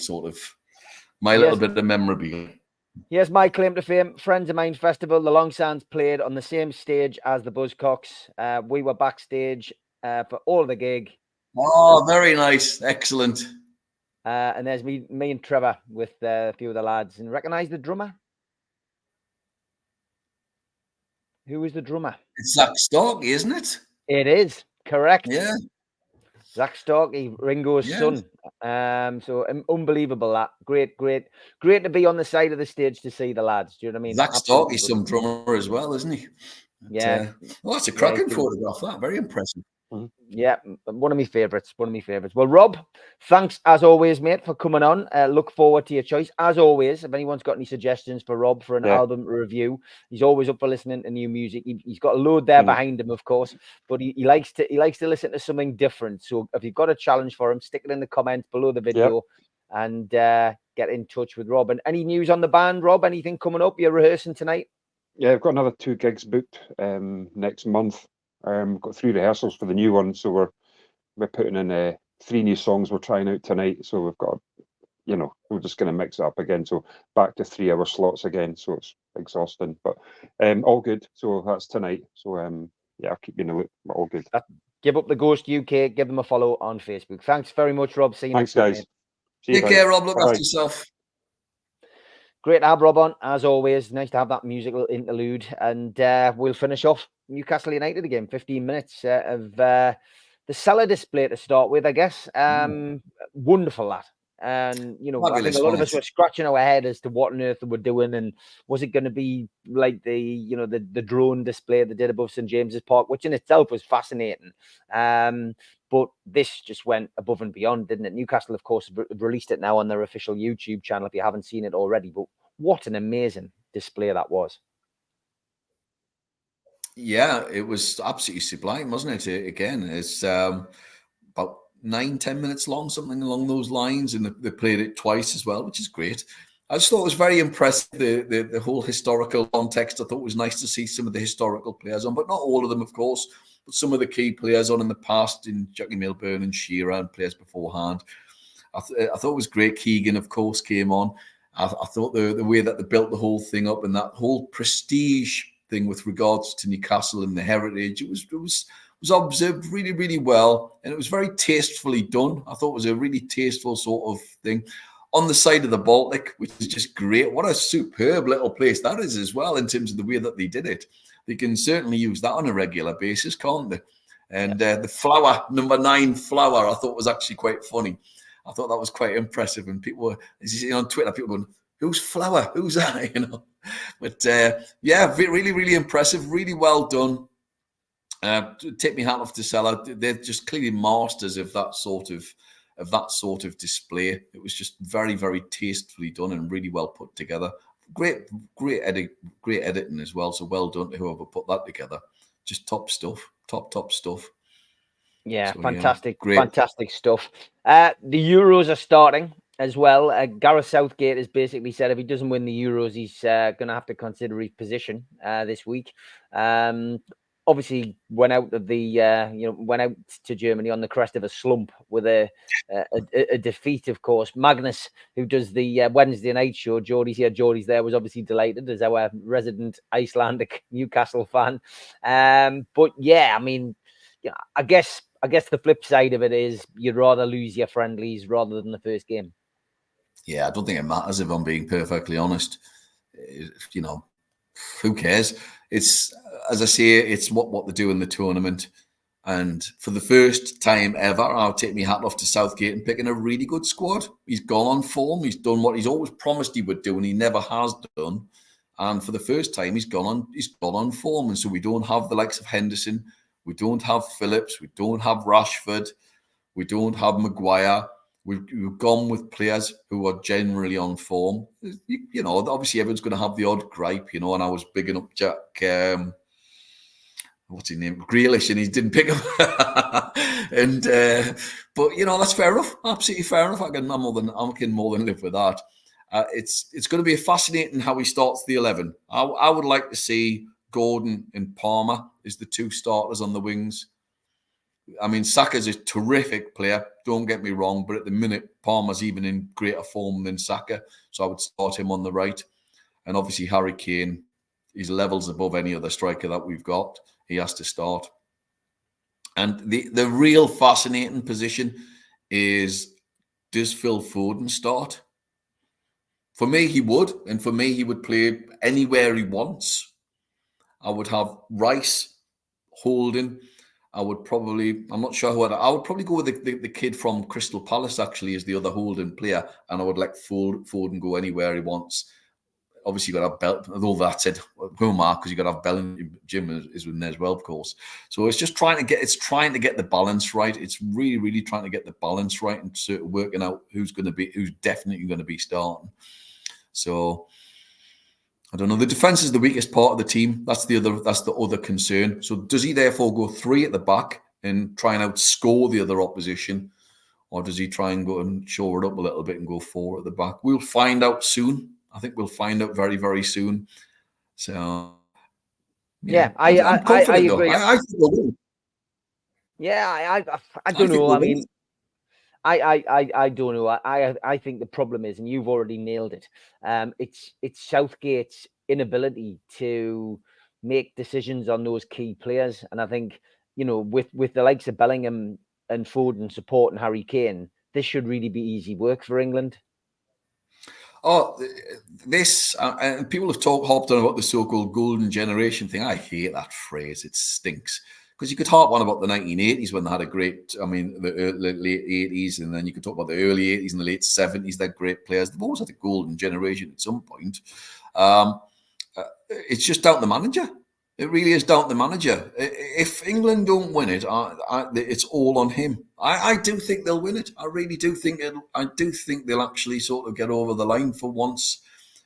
little bit of memorabilia. Yes, my claim to fame, Friends of Mine Festival. The Long Sands played on the same stage as the Buzzcocks. We were backstage for all of the gig. Oh, very nice. Excellent. And there's me and Trevor with a few of the lads. And recognise the drummer? Who was the drummer? It's Zach Starkey, isn't it? It is. Correct. Yeah. Zach Starkey, Ringo's Yeah. son. So unbelievable that. Great to be on the side of the stage to see the lads. Do you know what I mean? Zach Absolutely Starkey's some drummer as well, isn't he? Yeah. Well, that's a Yeah, cracking he's photograph. That very impressive. Yeah, one of my favourites. Well, Rob, thanks as always, mate, for coming on. Look forward to your choice. As always, if anyone's got any suggestions for Rob for an album review, he's always up for listening to new music. He's got a load there behind him, of course, but he likes to listen to something different. So if you've got a challenge for him, stick it in the comments below the video and get in touch with Rob. And any news on the band, Rob? Anything coming up? You're rehearsing tonight? Yeah, I've got another 2 gigs booked next month. Got 3 rehearsals for the new one, so we're putting in 3 new songs we're trying out tonight. So we've got, we're just going to mix it up again. So back to 3-hour slots again. So it's exhausting, but all good. So that's tonight. So I'll keep you in the loop. But all good. Give Up the Ghost UK. Give them a follow on Facebook. Thanks very much, Rob. See you Thanks, next week, guys. Take care, Rob. Look after yourself. Great to have Rob on, as always. Nice to have that musical interlude. And we'll finish off Newcastle United again. 15 minutes of the cellar display to start with, I guess. Wonderful, that. And, I think a lot of us were scratching our head as to what on earth they were doing. And was it going to be like the drone display they did above St. James's Park, which in itself was fascinating. But this just went above and beyond, didn't it? Newcastle, of course, released it now on their official YouTube channel if you haven't seen it already. But what an amazing display that was. Yeah, it was absolutely sublime, wasn't it? Again, it's about 9-10 minutes long, something along those lines. And they played it twice as well, which is great. I just thought it was very impressive, the whole historical context. I thought it was nice to see some of the historical players on, but not all of them, of course. But some of the key players on in the past, in Jackie Milburn and Shearer and players beforehand. I thought it was great. Keegan, of course, came on. I thought the way that they built the whole thing up and that whole prestige thing with regards to Newcastle and the heritage, it was observed really, really well. And it was very tastefully done. I thought it was a really tasteful sort of thing. On the side of the Baltic, which is just great. What a superb little place that is as well in terms of the way that they did it. They can certainly use that on a regular basis, can't they? And the flower, number 9 flower, I thought was actually quite funny. I thought that was quite impressive. And people were, as you see on Twitter, people going, who's flower? Who's that? But really, really impressive. Really well done. Take me hat off to Salah. They're just clearly masters of that sort of display. It was just very, very tastefully done and really well put together. Great editing as well. So well done to whoever put that together. Just top stuff. Top stuff. Yeah, So, fantastic, yeah, fantastic stuff. The Euros are starting as well. Gareth Southgate has basically said if he doesn't win the Euros, he's going to have to consider his position this week. Obviously, went out of the went out to Germany on the crest of a slump with a defeat. Of course, Magnus, who does the Wednesday night show, Geordie's here, Geordie's there, was obviously delighted as our resident Icelandic Newcastle fan. But yeah, I mean, I guess the flip side of it is you'd rather lose your friendlies rather than the first game. Yeah, I don't think it matters if I'm being perfectly honest. Who cares? It's, as I say, it's what they do in the tournament. And for the first time ever, I'll take my hat off to Southgate and picking a really good squad. He's gone on form. He's done what he's always promised he would do, and he never has done. And for the first time, he's gone on form. And so we don't have the likes of Henderson. We don't have Phillips. We don't have Rashford. We don't have Maguire. We've gone with players who are generally on form. Obviously everyone's going to have the odd gripe, and I was bigging up Jack, what's his name, Grealish, and he didn't pick him. But that's fair enough. Absolutely fair enough. I can more than live with that. It's going to be fascinating how he starts the 11. I would like to see Gordon and Palmer as the 2 starters on the wings. I mean, Saka's a terrific player, don't get me wrong, but at the minute, Palmer's even in greater form than Saka, so I would start him on the right. And obviously, Harry Kane, he's levels above any other striker that we've got. He has to start. And the real fascinating position is, does Phil Foden start? For me, he would. And for me, he would play anywhere he wants. I would have Rice, Holding, I would probably, I'm not sure I would probably go with the kid from Crystal Palace, actually, as the other holding player. And I would let Foden go anywhere he wants. Obviously, you've got to have Bell. All that said, go Mark, because you've got to have Bellingham. Jim is in there as well, of course. So it's just trying to get the balance right. It's really, really trying to get the balance right and sort of working out who's definitely going to be starting. So I don't know. The defense is the weakest part of the team. That's the other concern. So does he therefore go 3 at the back and try and outscore the other opposition, or does he try and go and shore it up a little bit and go 4 at the back? We'll find out soon. I think we'll find out very, very soon. So yeah, I'm confident, I agree. I think they'll win. Yeah, I don't know. I mean, I don't know. I think the problem is, and you've already nailed it. It's Southgate's inability to make decisions on those key players, and I think, you know, with the likes of Bellingham and Foden supporting Harry Kane, this should really be easy work for England. Oh, this and people have harped on about the so-called golden generation thing. I hate that phrase. It stinks. Because you could harp on about the 1980s when they had a great, I mean, the late 80s, and then you could talk about the early 80s and the late 70s. They're great players. They've always had a golden generation at some point. It's just down to the manager. It really is down to the manager. If England don't win it, it's all on him. I do think they'll win it. I really do think I do think they'll actually sort of get over the line for once.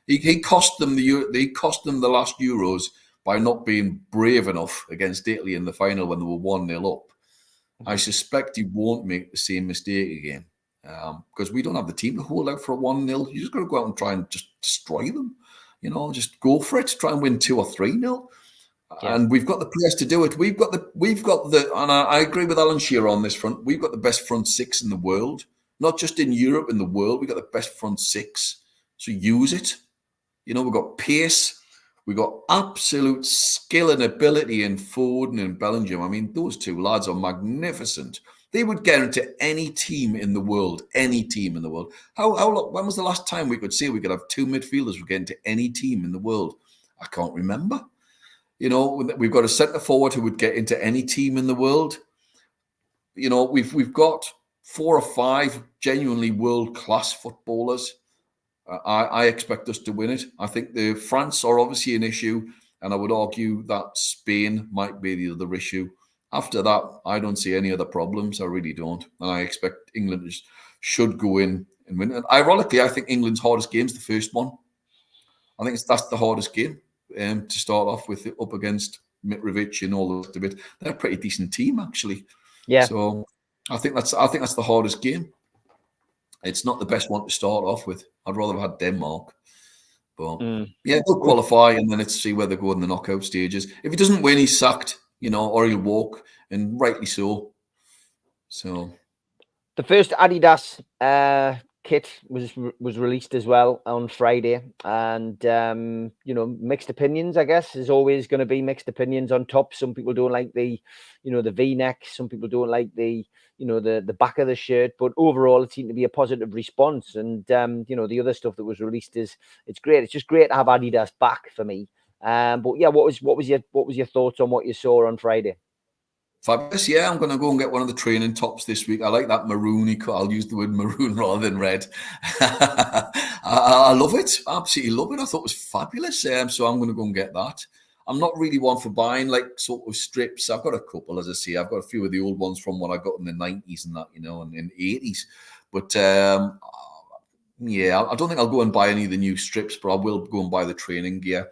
He cost them the last Euros by not being brave enough against Italy in the final when they were 1-0 up. I suspect he won't make the same mistake again, because we don't have the team to hold out for a 1-0. You just got to go out and try and just destroy them. You know, just go for it. Try and win 2 or 3-0. Yeah. And we've got the players to do it. We've got the, and I agree with Alan Shearer on this front. We've got the best front 6 in the world, not just in Europe, in the world. We've got the best front 6. So use it. You know, we've got pace. We've got absolute skill and ability in Foden and Bellingham. I mean, those 2 lads are magnificent. They would get into any team in the world. Any team in the world. When was the last time we could say we could have 2 midfielders who get into any team in the world? I can't remember. You know, we've got a centre forward who would get into any team in the world. You know, we've got 4 or 5 genuinely world-class footballers. I expect us to win it. I think the France are obviously an issue, and I would argue that Spain might be the other issue. After that, I don't see any other problems. I really don't. And I expect England should go in and win. And ironically, I think England's hardest game is the first one. I think that's the hardest game. To start off with, up against Mitrovic and all the rest of it. They're a pretty decent team, actually. Yeah. So I think that's the hardest game. It's not the best one to start off with. I'd rather have had Denmark. But yeah, they'll qualify, and then let's see where they go in the knockout stages. If he doesn't win, he's sacked, you know, or he'll walk, and rightly so. So the first Adidas kit was released as well on Friday, and you know, mixed opinions. I guess there's always going to be mixed opinions on top. Some people don't like the V-neck. Some people don't like the back of the shirt. But overall, it seemed to be a positive response. And you know, the other stuff that was released it's great. It's just great to have Adidas back for me. But yeah, what was your thoughts on what you saw on Friday? Fabulous. Yeah, I'm going to go and get one of the training tops this week. I like that maroony cut. I'll use the word maroon rather than red. I love it. Absolutely love it. I thought it was fabulous. So I'm going to go and get that. I'm not really one for buying like sort of strips. I've got a couple, as I say. I've got a few of the old ones from what I got in the 90s and that, you know, and in the 80s. But yeah, I don't think I'll go and buy any of the new strips, but I will go and buy the training gear.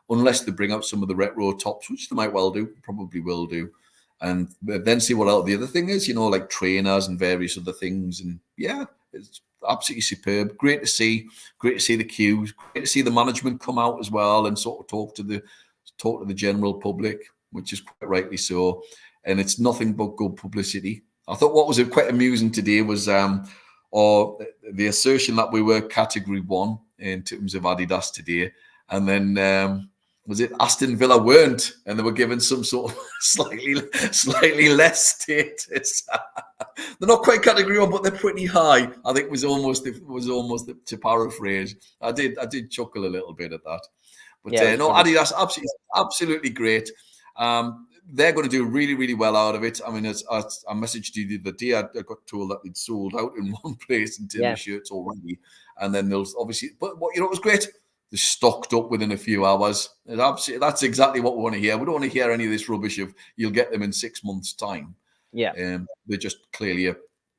Unless they bring out some of the retro tops, which they might well do. Probably will do. And then see what else the other thing is, you know, like trainers and various other things. And yeah, it's absolutely superb. Great to see the queues. Great to see the management come out as well and sort of talk to the general public, which is quite rightly so. And it's nothing but good publicity. I thought what was quite amusing today was the assertion that we were category 1 in terms of Adidas today, and then was it Aston Villa weren't, and they were given some sort of slightly less status. They're not quite category 1, but they're pretty high. I think was almost to paraphrase. I did chuckle a little bit at that. But yeah, no, Adidas absolutely great. they're going to do really, really well out of it. I mean, as I messaged you the other day, I got told that they'd sold out in one place in terms of shirts already. And then there's obviously, but what, it was great. They're stocked up within a few hours. That's exactly what we want to hear. We don't want to hear any of this rubbish of you'll get them in 6 months' time. Yeah. They're just clearly,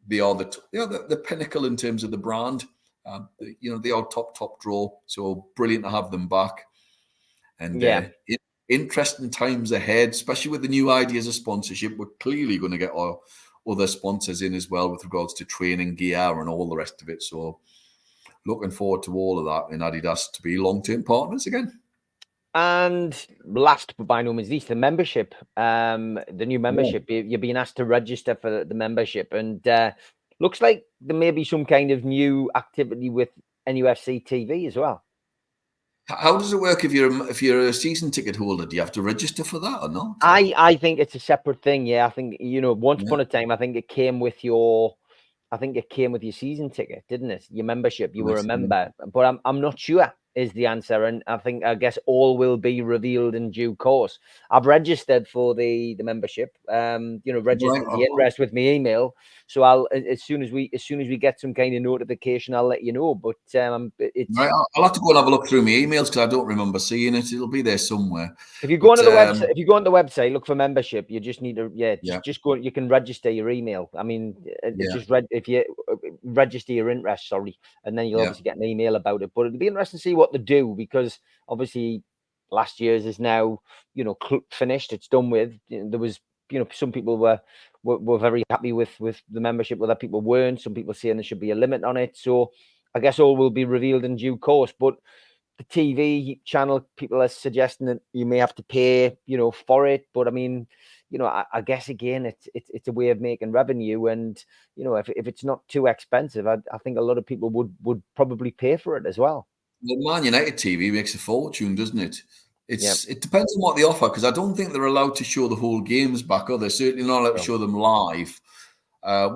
they are the pinnacle in terms of the brand. They are top draw. So brilliant to have them back. And interesting times ahead, especially with the new ideas of sponsorship. We're clearly going to get our other sponsors in as well with regards to training gear and all the rest of it. So looking forward to all of that in Adidas to be long-term partners again. And last but by no means least, the membership, the new membership. You're being asked to register for the membership, and looks like there may be some kind of new activity with NUFC TV as well. How does it work if you're a season ticket holder? Do you have to register for that or not? I think it's a separate thing. Yeah, I think once upon a time, I think it came with your season ticket, didn't it? Your membership. You were a member, but I'm not sure is the answer, and I guess all will be revealed in due course. I've registered for the membership. Registered the interest with my email. So I'll as soon as we get some kind of notification, I'll let you know. But it's right. I'll have to go and have a look through my emails because I don't remember seeing it. It'll be there somewhere. If you go onto the website, look for membership. You just need to just go. You can register your email. I mean, if you register your interest, and then you'll obviously get an email about it. But it'll be interesting to see what they do, because obviously last year's is now finished. It's done with. There was some people were very happy with the membership, other people weren't. Some people saying there should be a limit on it. So I guess all will be revealed in due course. But the TV channel, people are suggesting that you may have to pay for it. But I mean, I guess again it's a way of making revenue, and if it's not too expensive, I think a lot of people would probably pay for it as well. Well, Man United TV makes a fortune, doesn't it? It depends on what they offer, because I don't think they're allowed to show the whole games back, or they're certainly not allowed to show them live,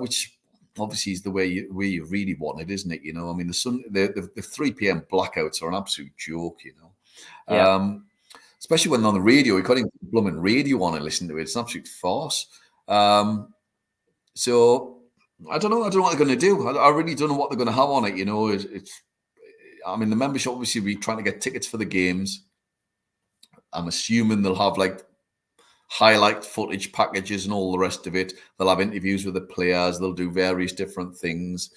which obviously is the way you really want it, isn't it? I mean, the 3 p.m. blackouts are an absolute joke, especially when on the radio. You can't even put blooming radio on and listen to it. It's an absolute farce. So I don't know what they're going to do. I really don't know what they're going to have on it. I mean, the membership obviously will be trying to get tickets for the games. I'm assuming they'll have like highlight footage packages and all the rest of it. They'll have interviews with the players. They'll do various different things.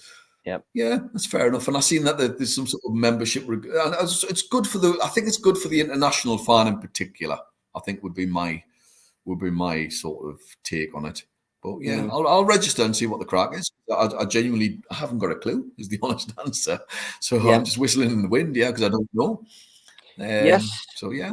Yeah, that's fair enough. And I've seen that there's some sort of membership. And it's good I think it's good for the international fan in particular. I think would be my sort of take on it. But yeah, I'll register and see what the crack is. I genuinely haven't got a clue, is the honest answer. So I'm just whistling in the wind, because I don't know. Yes. So yeah.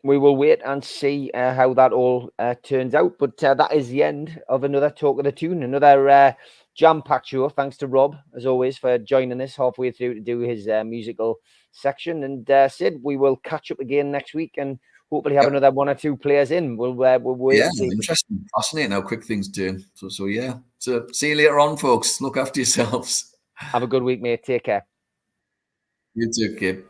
We will wait and see how that all turns out. But that is the end of another Talk of the Toon, another jam-packed show. Thanks to Rob, as always, for joining us halfway through to do his musical section. And Sid, we will catch up again next week and hopefully have another 1 or 2 players in. We'll wait. Yeah, interesting, fascinating how quick things turn. So yeah. So see you later on, folks. Look after yourselves. Have a good week, mate. Take care. You too, kid.